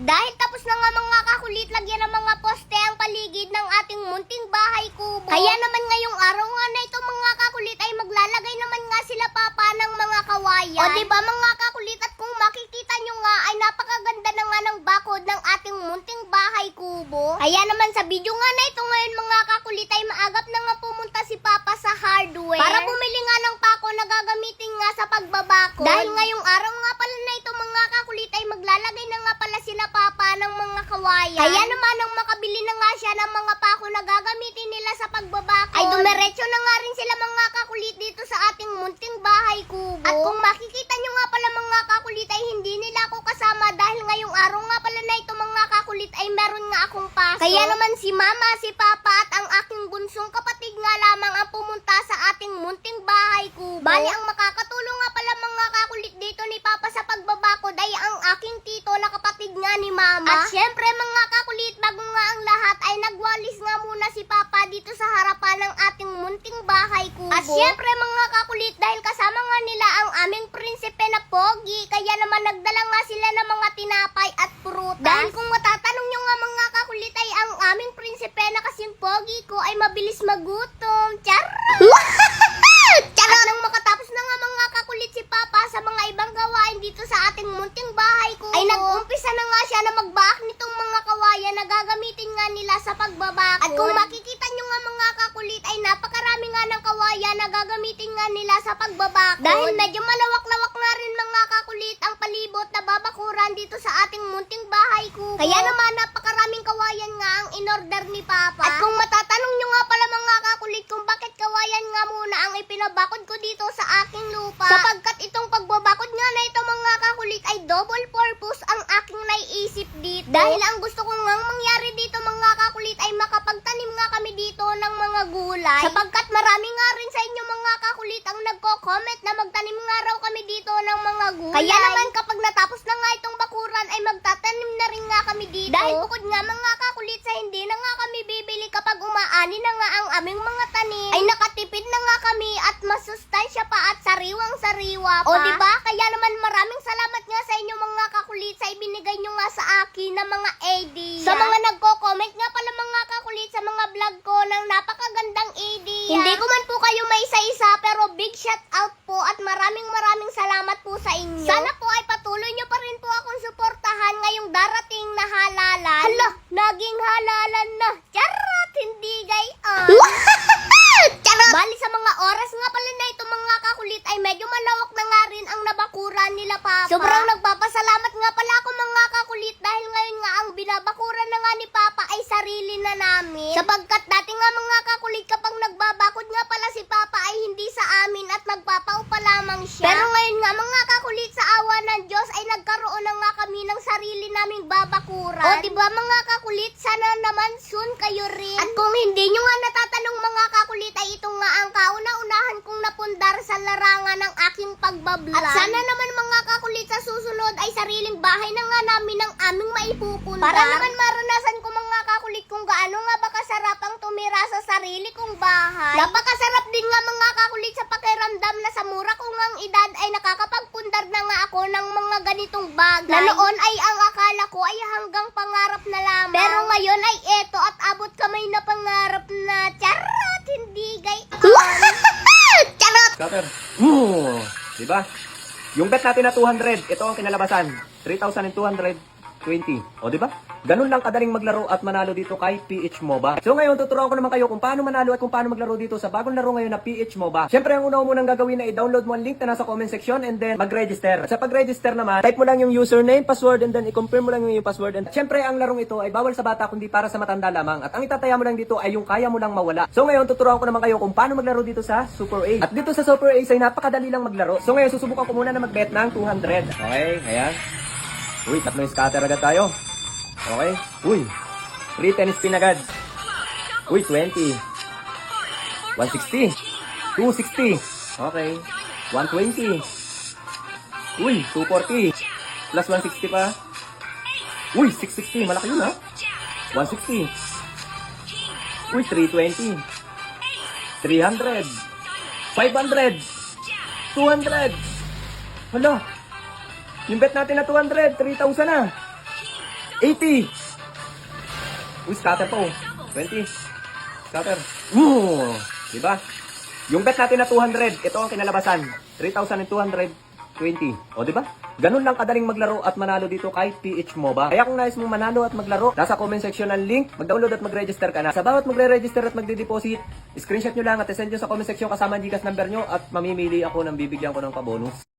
Dahil tapos na nga mga kakulit, lagyan ng mga poste ang paligid ng ating munting bahay kubo. Kaya naman ngayong araw nga na ito mga kakulit ay maglalagay naman nga sila papa ng mga kawayan. O diba mga kakulit, at kung makikita nyo nga ay napakaganda na nga ng bakod ng ating munting bahay kubo. Kaya naman sa video nga na ito ngayon mga kakulit ay maagap na nga pumunta si papa sa hardware para bumili nga ng pako na gagamitin nga sa pagbabakod. Dahil ngayong araw nga pala na ito mga kakulit ay maglalagay na nga pala sila papa ng mga kawayan. Kaya naman nang makabili na nga siya ng mga pako na gagamitin nila sa pagbabakod, ay dumiretso na nga rin sila mga kakulit dito sa ating munting bahay kubo. At kung makikita nyo nga pala mga kakulit ay hindi nila ako kasama dahil ngayong araw nga pala na ito mga kakulit ay meron nga akong pasok. Kaya naman si mama, si papa at ang aking bunsong kapatid nga lamang ang pumunta sa ating munting bahay kubo. Bali ang makakatulong nga pala mga kakulit dito ni papa sa pagbabakod ay ang aking tito na kapatid nga ni mama. At syempre mga kakulit, bago nga ang lahat ay nagwalis nga muna si papa dito sa harapan ng ating munting bahay kubo. At syempre mga kakulit, dahil kasama nga nila ang aming prinsipe na Pogi, kaya naman nagdala nga sila ng mga tinapay at prutas. Dahil kung matatanong nyo nga mga kakulit ay ang aming prinsipe na kasing Pogi ko ay mabilis magutom. Charot! Charot! At nang makatapos na nga mga kakulit si papa sa mga ibang gawain dito sa ating munting bahay kubo, ay nag-umpisa na nga siya na magbaak nitong mga kawayan na gagamitin nga nila sa pagbabakod. At kung makikita nyo nga mga kakulit ay napakarami nga ng kawayan na gagamitin nga nila sa pagbabakod. Dahil medyo malawak-lawak nga rin mga kakulit ang palibot na babakuran dito sa ating munting bahay kubo. Kaya naman napakaraming kawayan nga ang in-order ni papa. At kung matatanong nyo nga pala mga kakulit kung bakit kawayan nga muna ang ipinabakod ko dito sa aking lupa, sapagkat itong pagbabakod nga na ito mga kakulit ay double purpose ang aking naiisip dito. Dahil ang gusto ko nga mangyari dito mga kakulit ay makapagtanim nga kami dito ng mga gulay, sapagkat marami nga rin sa inyo mga kakulit ang nagko-comment na magtanim nga raw kami dito ng mga gulay. Kaya naman kapag natapos na nga itong bakuran ay magtatanim na rin nga kami dito. Dahil bukod nga mga kakulit sa hindi na nga kami bibili kapag umaani na nga ang aming mga tanim, ay nakatipid na nga kami at masustansya pa at sariwang-sariwa pa. O diba? Kaya naman maraming salamat nga sa inyo mga kakulit sa ibinigay nyo nga sa akin na mga idea. Sa mga nagko-comment nga pala mga kakulit sa mga vlog ko ng napakagandang idea. Hindi ko man po kayo may isa-isa pero big shout out po at maraming salamat po sa inyo. Sana po ay patuloy nyo pa rin po akong suportahan ngayong darating na halalan. Hala, naging halalan na. Charot, hindi gayon. Charot! Bali sa mga oras nga pala na ito mga kakulit ay medyo malawak na nga rin ang nabakuran nila papa. Sobrang nagpapasalamat nga pala ako mga kakulit dahil ngayon nga ang binabakuran na nga ni papa ay sarili na namin. Sapagkat dati nga mga kakulit kapag nagbabakod nga pala si papa ay hindi sa amin at nagpapaupa lamang siya. Pero ngayon nga mga kakulit sa awa ng Diyos ay nagkaroon na nga kami ng sarili naming babakuran. O diba mga kakulit, sana naman soon kayo rin. At kung hindi nyo nga natatanong mga kakulit ay ito nga ang kauna-unahan kong napundar sa larangan ng aking pagbablog. At sana naman mga kakulit sa susunod ay sariling bahay na nga namin ang aming maipupundar. Para naman maranasan ko mga kakulit kung gaano nga ba kasarap ang tumira sa sarili kong bahay. Napakasarap din nga mga kakulit sa pakiramdam na sa mura kong ang edad ay nakakapagpundar na nga ako ng mga ganitong bagay. Na noon ay ang akala ko ay hanggang pangarap na lamang. Pero ngayon ay eto at abot kamay na pangarap na. Charot, hindi gayon. Charot! Scatter. Diba? Yung bet natin na 200, ito ang kinalabasan. 3,220. O diba? Ganun lang kadaling maglaro at manalo dito kay PH MOBA. So ngayon, tuturuan ko naman kayo kung paano manalo at kung paano maglaro dito sa bagong laro ngayon na PH MOBA. Siyempre, ang una mo munang gagawin na i-download mo ang link na nasa comment section and then mag-register. At sa pag-register naman, type mo lang yung username, password, and then i-confirm mo lang yung password. And siyempre, ang larong ito ay bawal sa bata kundi para sa matanda lamang. At ang itataya mo lang dito ay yung kaya mo lang mawala. So ngayon, tuturuan ko naman kayo kung paano maglaro dito sa Super Ace. At dito sa Super Ace ay napakadali lang maglaro. So ngayon, susubukan ko muna na mag-bet ng 200. Okay, ayan. Uy, tatlong scatter agad tayo. Okay. Uy, 3 tennis spin agad. Uy, 20. 160. 260. Okay. 120. Uy, 240. Plus 160 pa. Uy, 660. Malaki yun ha. 160. Uy, 320. 300. 500. 200. Hala. Yung bet natin na 200. 3,000 na. 80! Uy, scatter po. 20. Scatter. Diba? Yung bet natin na 200, ito ang kinalabasan. 3,220. O, diba? Ganun lang kadaling maglaro at manalo dito kay PH MOBA. Kaya kung nais mong manalo at maglaro, nasa comment section ng link, mag-download at mag-register ka na. Sa bawat magre-register at magde-deposit, screenshot nyo lang at send nyo sa comment section kasama ang Gcash number nyo at mamimili ako ng bibigyan ko ng pabonus.